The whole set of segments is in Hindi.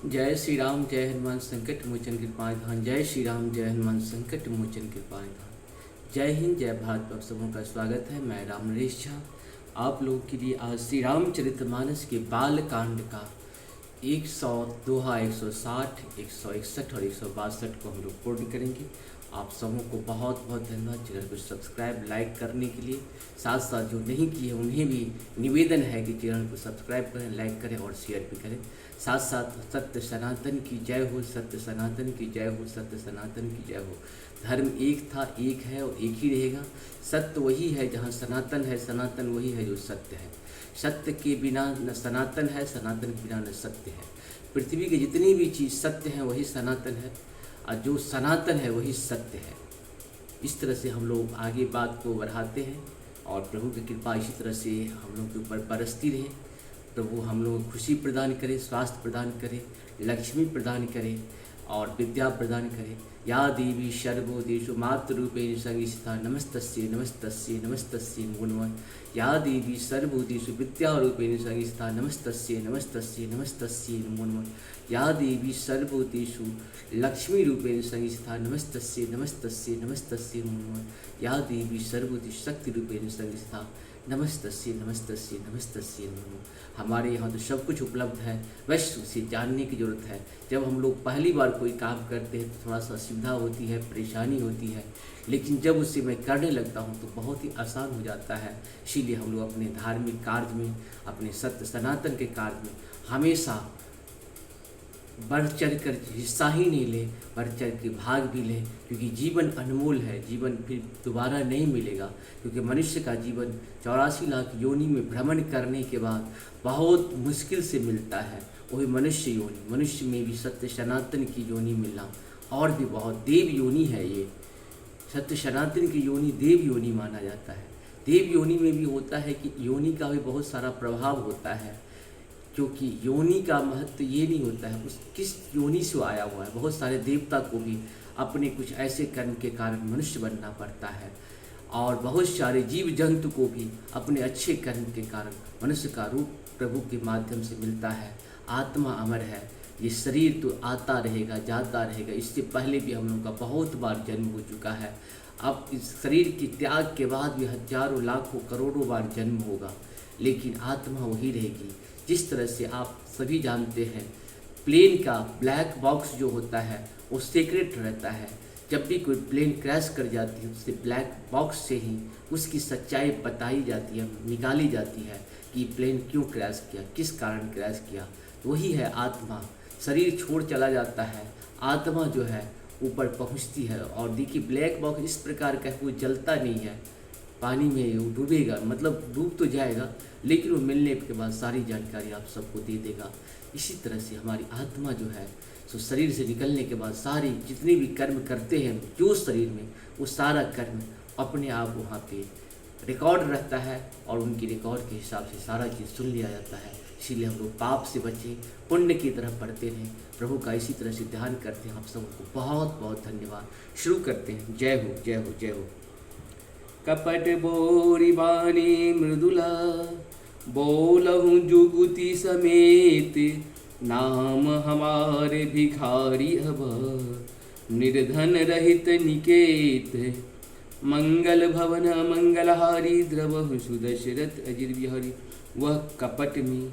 जय श्री राम जय हनुमान संकट मोचन कृपानिधान। जय श्री राम जय हनुमान संकट मोचन कृपानिधान। जय हिंद जय भारत। आप सबों का स्वागत है। मैं राम नरेश झा आप लोगों के लिए आज श्री रामचरितमानस के बाल कांड का 100 दोहा 160 161 और 162 को हम लोग पूर्ण करेंगे। आप सबों को बहुत बहुत धन्यवाद चैनल को सब्सक्राइब लाइक करने के लिए। साथ साथ जो नहीं किए उन्हें भी निवेदन है कि चैनल को सब्सक्राइब करें, लाइक करें और शेयर भी करें। साथ साथ सत्य सनातन की जय हो, सत्य सनातन की जय हो, सत्य सनातन की जय हो। धर्म एक था, एक है और एक ही रहेगा। सत्य वही है जहाँ सनातन है, सनातन वही है जो सत्य है। सत्य के बिना न सनातन है, सनातन के बिना न सत्य है। पृथ्वी की जितनी भी चीज़ सत्य हैं वही सनातन है और जो सनातन है वही सत्य है। इस तरह से हम लोग आगे बात को बढ़ाते हैं और प्रभु की कृपा इसी तरह से हम लोग के ऊपर बरसती रहे। प्रभु हम लोग को खुशी प्रदान करे, स्वास्थ्य प्रदान करे, लक्ष्मी प्रदान करे और विद्या प्रदान करे। या देवी सर्वभूतेषु मातृरूपेण संस्थिता नमस्तस्यै नमस्तस्यै नमस्तस्यै नमो नमः। या देवी सर्वभूतेषु विद्यारूपेण संस्थिता नमस्तस्यै नमस्तस्यै नमस्तस्यै नमो नमः। या देवी सर्वभूतेषु लक्ष्मी रूपेण संस्थिता नमस्तस्यै नमस्तस्यै नमस्तस्यै नमो नमः। या देवी सर्वभूतेषु शक्ति रूपेण संस्थिता नमस्तस्यै नमस्तस्यै नमस्तस्यै नमो नमः। हमारे यहाँ तो सब कुछ उपलब्ध है, बस उसे जानने की ज़रूरत है। जब हम लोग पहली बार कोई काम करते हैं तो थोड़ा सा असुविधा होती है, परेशानी होती है, लेकिन जब उसे मैं करने लगता हूँ तो बहुत ही आसान हो जाता है। इसीलिए हम लोग अपने धार्मिक कार्य में, अपने सत्य सनातन के कार्य में हमेशा बढ़ चढ़ कर हिस्सा ही नहीं ले, बढ़ चढ़ के भाग भी ले, क्योंकि जीवन अनमोल है। जीवन फिर दोबारा नहीं मिलेगा, क्योंकि मनुष्य का जीवन 84 लाख योनि में भ्रमण करने के बाद बहुत मुश्किल से मिलता है। वही मनुष्य योनि, मनुष्य में भी सत्य सनातन की योनि मिलना और भी बहुत देव योनि है। ये सत्य सनातन की योनि देव योनि माना जाता है। देव योनि में भी होता है कि योनि का भी बहुत सारा प्रभाव होता है, क्योंकि योनि का महत्व ये नहीं होता है उस किस योनि से आया हुआ है। बहुत सारे देवता को भी अपने कुछ ऐसे कर्म के कारण मनुष्य बनना पड़ता है और बहुत सारे जीव जंतु को भी अपने अच्छे कर्म के कारण मनुष्य का रूप प्रभु के माध्यम से मिलता है। आत्मा अमर है, ये शरीर तो आता रहेगा जाता रहेगा। इससे पहले भी हम लोग का बहुत बार जन्म हो चुका है। अब इस शरीर के त्याग के बाद भी हजारों लाखों करोड़ों बार जन्म होगा, लेकिन आत्मा वही रहेगी। जिस तरह से आप सभी जानते हैं प्लेन का ब्लैक बॉक्स जो होता है वो सीक्रेट रहता है। जब भी कोई प्लेन क्रैश कर जाती है उससे ब्लैक बॉक्स से ही उसकी सच्चाई बताई जाती है, निकाली जाती है कि प्लेन क्यों क्रैश किया, किस कारण क्रैश किया। तो वही है आत्मा। शरीर छोड़ चला जाता है, आत्मा जो है ऊपर पहुंचती है। और देखिए ब्लैक बॉक्स इस प्रकार का वो जलता नहीं है, पानी में वो डूबेगा, मतलब डूब तो जाएगा, लेकिन वो मिलने के बाद सारी जानकारी आप सबको दे देगा। इसी तरह से हमारी आत्मा जो है सो शरीर से निकलने के बाद सारी जितने भी कर्म करते हैं जो शरीर में, वो सारा कर्म अपने आप वहाँ पे रिकॉर्ड रहता है और उनकी रिकॉर्ड के हिसाब से सारा चीज़ सुन लिया जाता है। इसीलिए हम लोग पाप से बचें, पुण्य की तरफ बढ़ते रहें, प्रभु का इसी तरह से ध्यान करते हैं। आप सबको बहुत बहुत धन्यवाद। शुरू करते हैं। जय हो जय हो जय हो। कपट बोरी बानी मृदुला बोलहूँ जुगुति समेत, नाम हमारे भिखारी अब निर्धन रहित निकेत। मंगल भवन मंगलहारी द्रवहु सुदशरथ अजिर बिहारी। वह कपट में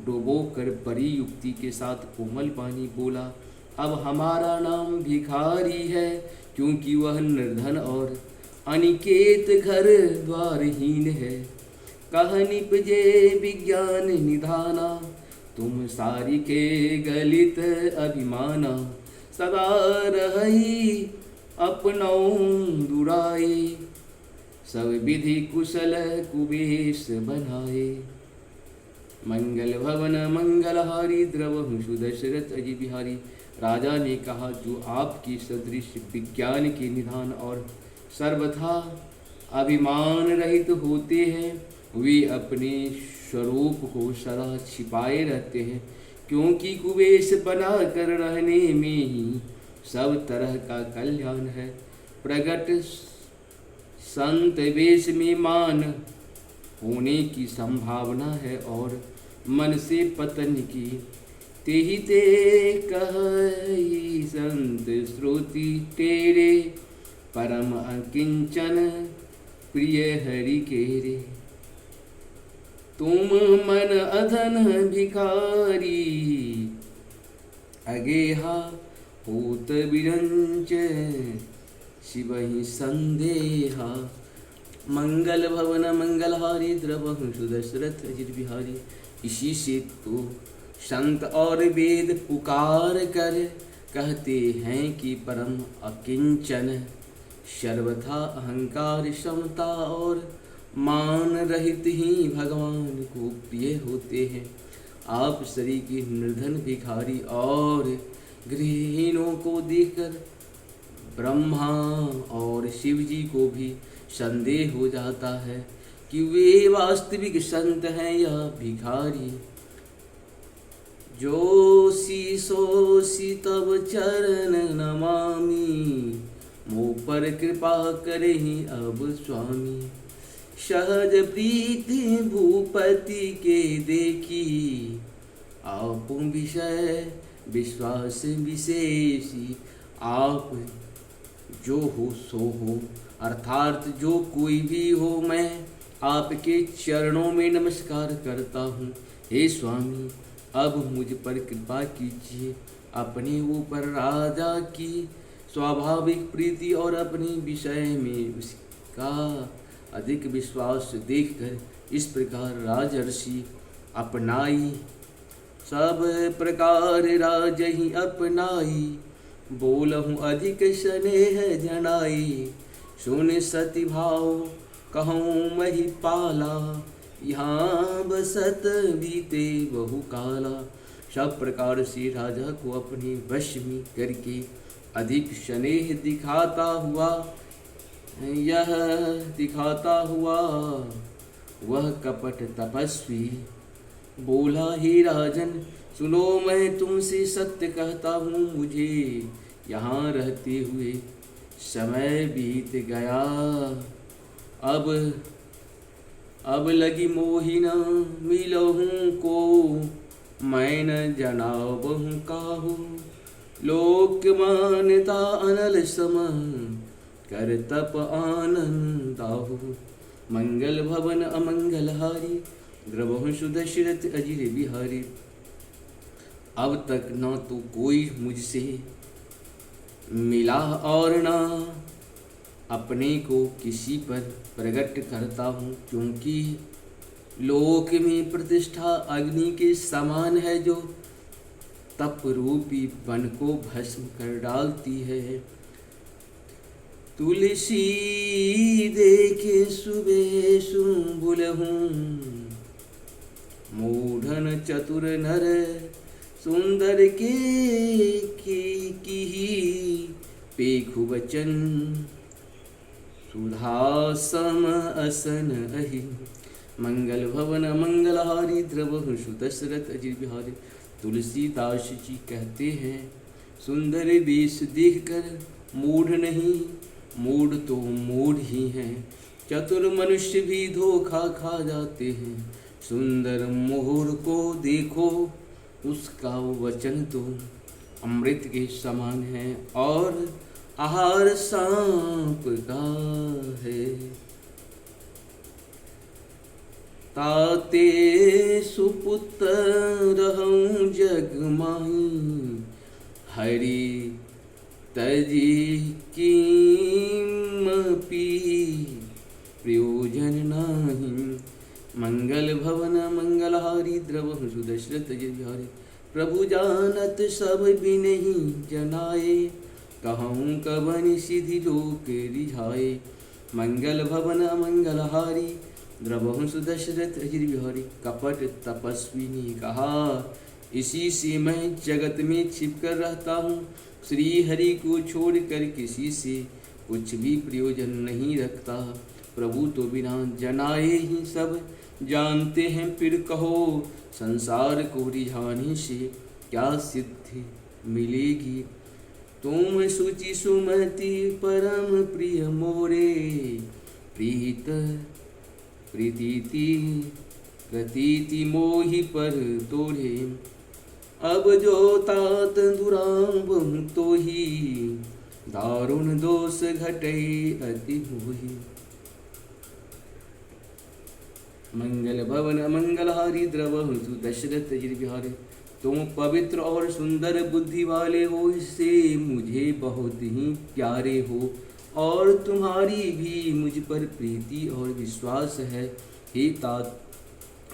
डुबो कर बड़ी युक्ति के साथ कोमल पानी बोला, अब हमारा नाम भिखारी है, क्योंकि वह निर्धन और अनिकेत घर द्वारहीन है। कह निपजे विज्ञान निधाना, तुम सारी के गलित अभिमाना। सदा रही अपनौ दुराए, सब विधि कुशल कुबेश बनाए। मंगल भवन मंगलहारी द्रवहु सुदशरथ अजि बिहारी। राजा ने कहा, जो आपकी सदृश विज्ञान के निधान और सर्वथा अभिमान रहित होते हैं, वे अपने स्वरूप को सदा छिपाए रहते हैं, क्योंकि कुबेश बना कर रहने में ही सब तरह का कल्याण है। प्रगट संत वेश में मान होने की संभावना है और मन से पतन की तेहि ते कहई संत श्रुति तेरे, परम अकिंचन प्रिय हरि केरे। तुम मन अधन भिखारी, अगेहा होत बिरंच शिवहि संदेहा। मंगल भवन मंगलहारी, द्रवहु सुदशरथ अजिर बिहारी। इसी से तो संत और वेद पुकार कर कहते हैं कि परम अकिंचन, सर्वथा अहंकार समता और मान रहित ही भगवान को प्रिय होते हैं। आप शरीर की निर्धन भिखारी और गृहिणों को देखकर ब्रह्मा और शिव जी को भी संदेह हो जाता है कि वे वास्तविक संत हैं या भिखारी। जो सी तब चरण नमामि, मुँह पर कृपा करहि अब स्वामी। सहज प्रीति भूपति के देखी, आप विषय विश्वास विशेषी। आप जो हो सो हो, अर्थात जो कोई भी हो, मैं आपके चरणों में नमस्कार करता हूँ। हे स्वामी, अब मुझ पर कृपा कीजिए। अपने ऊपर राजा की स्वाभाविक प्रीति और अपने विषय में उसका अधिक विश्वास देखकर इस प्रकार राजर्षि अपनाई। सब प्रकार राजहि अपनाई, बोलहु अधिक स्नेह जनाई। सुन सती भाव कहूँ मही पाला, यहाँ बसत बीते बहु काला। सब प्रकार से राजा को अपने वश में करके अधिक स्नेह दिखाता हुआ वह कपट तपस्वी बोला, हे राजन सुनो, मैं तुमसे सत्य कहता हूँ। मुझे यहाँ रहते हुए समय बीत गया। अब लगी मोहिना मिलहूँ को, मैं न जनाबहूँ काहू। लोक मान्यता अनल सम, कर तप आनंदाहु। मंगल भवन अमंगलहारी, द्रवहु सुदशरथ अजिर बिहारी। अब तक न तो कोई मुझसे मिला और न अपने को किसी पर प्रकट करता हूँ, क्योंकि लोक में प्रतिष्ठा अग्नि के समान है, जो तप रूपी वन को भस्म कर डालती है। तुलसी देखे सुबह सुबुलहूँ, मूढ़न चतुर नर सुंदर के की पेखु वचन। सुधा सम असन अहि, मंगल भवन मंगलहारी, द्रवहु सुदशरथ अजिर बिहारी। तुलसीदास जी कहते हैं, सुंदर वेश देखकर मूढ़ नहीं, मूढ़ तो मूढ़ ही हैं। चतुर मनुष्य भी धोखा खा जाते हैं। सुंदर मोहर को देखो, उसका वचन तो अमृत के समान है और आहार सांप का है। ताते सुपुत्र रहूं जग माही, हरि तजी कीमपि प्रयोजन नाही। मंगल भवन मंगलहारी, द्रवहु सुदशरथ अजिर बिहारी। प्रभु जानत सब बिनहि जनाए, कहूँ कबन सिधि लोक रिझाए। मंगल भवन मंगलहारी, द्रवहु सुदशरथ अजिर बिहारी। कपट तपस्वी ने कहा, इसी से मैं जगत में छिपकर रहता हूँ। श्री हरि को छोड़कर किसी से कुछ भी प्रयोजन नहीं रखता। प्रभु तो बिना जनाए ही सब जानते हैं, फिर कहो संसार को रिझाने से क्या सिद्धि मिलेगी। तुम सुचि सुमति परम प्रिय मोरे, प्रीत प्रीति प्रतीति मोहि पर तोड़े। अब जो तात दुरांब तो ही दारुण दोष घटई अति होही। मंगल भवन मंगलहारी द्रवहु दशरथ जी बिहारी। तुम पवित्र और सुंदर बुद्धि वाले हो, इससे मुझे बहुत ही प्यारे हो, और तुम्हारी भी मुझ पर प्रीति और विश्वास है। हे तात,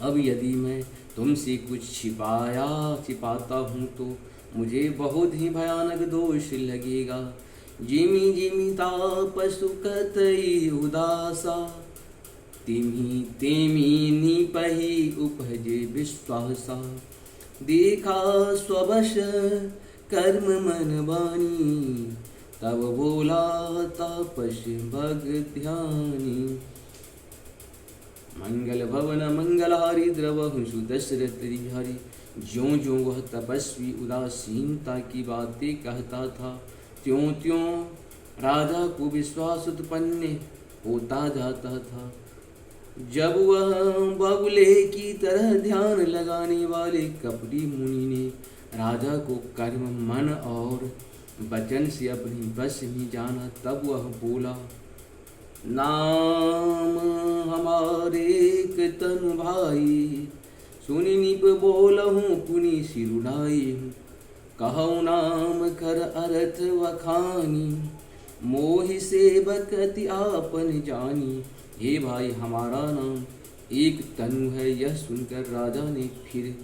अब यदि मैं तुमसे कुछ छिपाता हूँ तो मुझे बहुत ही भयानक दोष लगेगा। जिमी जिमी तापस कतई उदासा, तिमी तेमी निपहि उपजे विश्वासा। देखा स्ववश कर्म मन वाणी, तब बोला तापस भग ध्यानी। मंगल भवन मंगलहारी द्रवहु दशरथ बिहारी। ज्यों ज्यों वह तपस्वी उदासीनता की बातें कहता था, त्यों त्यों राजा को विश्वास उत्पन्न होता जाता था। जब वह बगुले की तरह ध्यान लगाने वाले कपटी मुनि ने राजा को कर्म मन और वचन से अपनी बस में जाना, तब वह बोला, नाम हमारे तनु भाई, सुनि निप बोलहूँ पुनि सिरुनाई। कहु नाम कर अर्थ वखानी, मोहि सेवकति आपन जानी। हे भाई, हमारा नाम एक तनु है। यह सुनकर राजा ने फिर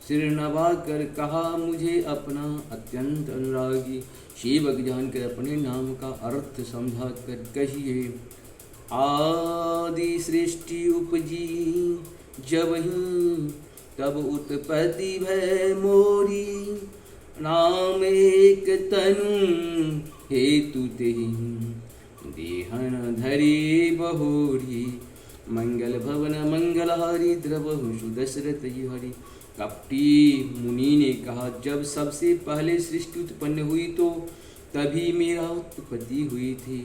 सिर नवा कर कहा, मुझे अपना अत्यंत अनुरागी सेवक जानकर अपने नाम का अर्थ समझा कर कहिए। आदि सृष्टि उपजी जब ही, तब उत्पत्ति भय मोरी। नाम एक तनु हेतु तेहि, देहन धरी बहोरी। मंगल भवन मंगलहारी द्रवहु दशरथ हरि। कपटी मुनि ने कहा, जब सबसे पहले सृष्टि उत्पन्न हुई तो तभी मेरा उत्पत्ति हुई थी।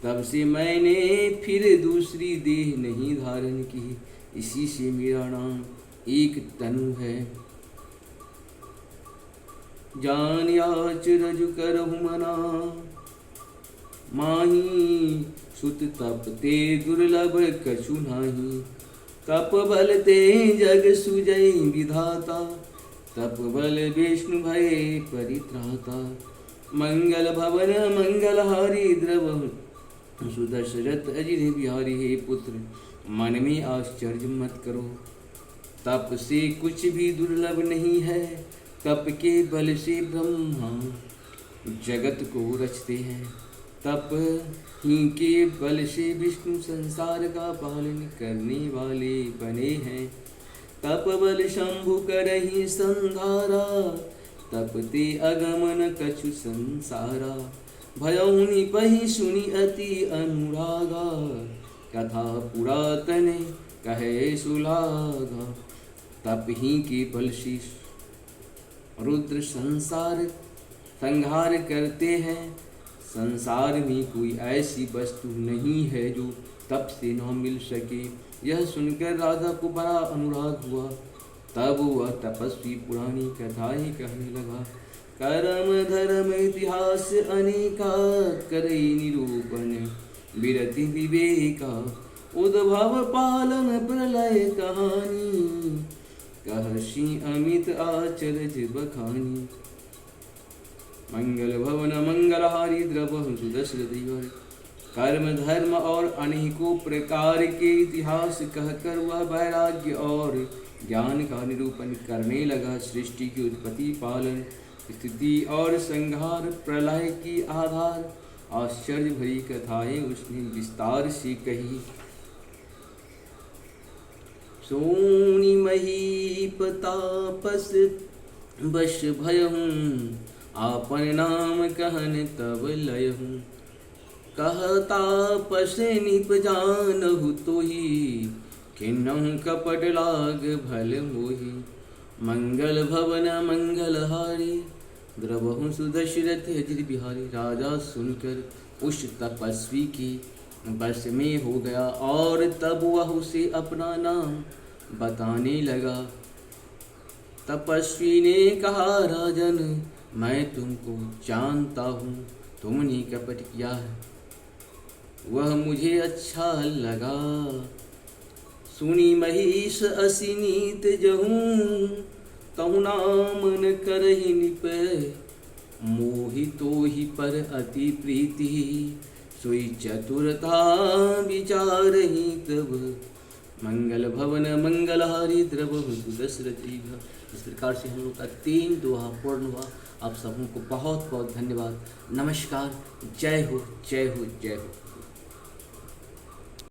तब से मैंने फिर दूसरी देह नहीं धारण की, इसी से मेरा नाम एक तनु है। जान याच रजु करहु मना, माही सुत तप ते दुर्लभ कछु नाही। तप बल ते जग सुजय विधाता, तप बल विष्णु भय परित्राता। मंगल भवन मंगलहारी द्रवहु सुदशरथ अजिर बिहारी। हे पुत्र, मन में आश्चर्य मत करो, तप से कुछ भी दुर्लभ नहीं है। तप के बल से ब्रह्मा जगत को रचते हैं, तप ही के बल से विष्णु संसार का पालन करने वाले बने हैं। तप बल शंभु करहि संधारा, तपते अगमन कछु संसारा। भयउ निपहि सुनि अति अनुरागा, कथा पुरातन कहे सुलागा। तप ही के बल से रुद्र संसार संहार करते हैं। संसार में कोई ऐसी वस्तु नहीं है जो तप से न मिल सके। यह सुनकर राजा को बड़ा अनुराग हुआ। तब वह तपस्वी पुरानी कथाएं कहने लगा। कर्म धर्म इतिहास अनेका, करे निरूपण विरति विवेका। उद्भव पालन प्रलय कहानी, कहसी अमित आचरज बखानी। मंगल भवन मंगलहारी द्रवहु दशरथ। कर्म धर्म और अनेकों प्रकार के इतिहास कहकर वह वैराग्य और ज्ञान का निरूपण करने लगा। सृष्टि की उत्पत्ति, पालन, स्थिति और संहार, प्रलय की आधार आश्चर्य भरी कथाएं उसने विस्तार से कही। सोनी महीपतापस बश भयहूँ, आपन नाम कहन तब लयहूँ। कहता पस निप जानहु तोहि, खिन्नहु कपट लाग भल मोहि। मंगल भवन मंगलहारी, द्रवहु सुदशरथ अजिर बिहारी। राजा सुनकर उस तपस्वी की बस में हो गया और तब वह उसे अपना नाम बताने लगा। तपस्वी ने कहा राजन, मैं तुमको जानता हूँ, तुमने कपट किया है, वह मुझे अच्छा लगा। सुनी महिष असी नीत जहूँ, तहु नाम न करहि निप। मोहि तोहि पर अति प्रीति, सोई चतुरता विचारहि तब। मंगल भवन मंगलहारी द्रवहु दशरथी। इस प्रकार से हम लोग का 3 दोहा पूर्ण हुआ। आप सबों को बहुत बहुत धन्यवाद। नमस्कार। जय हो जय हो जय हो।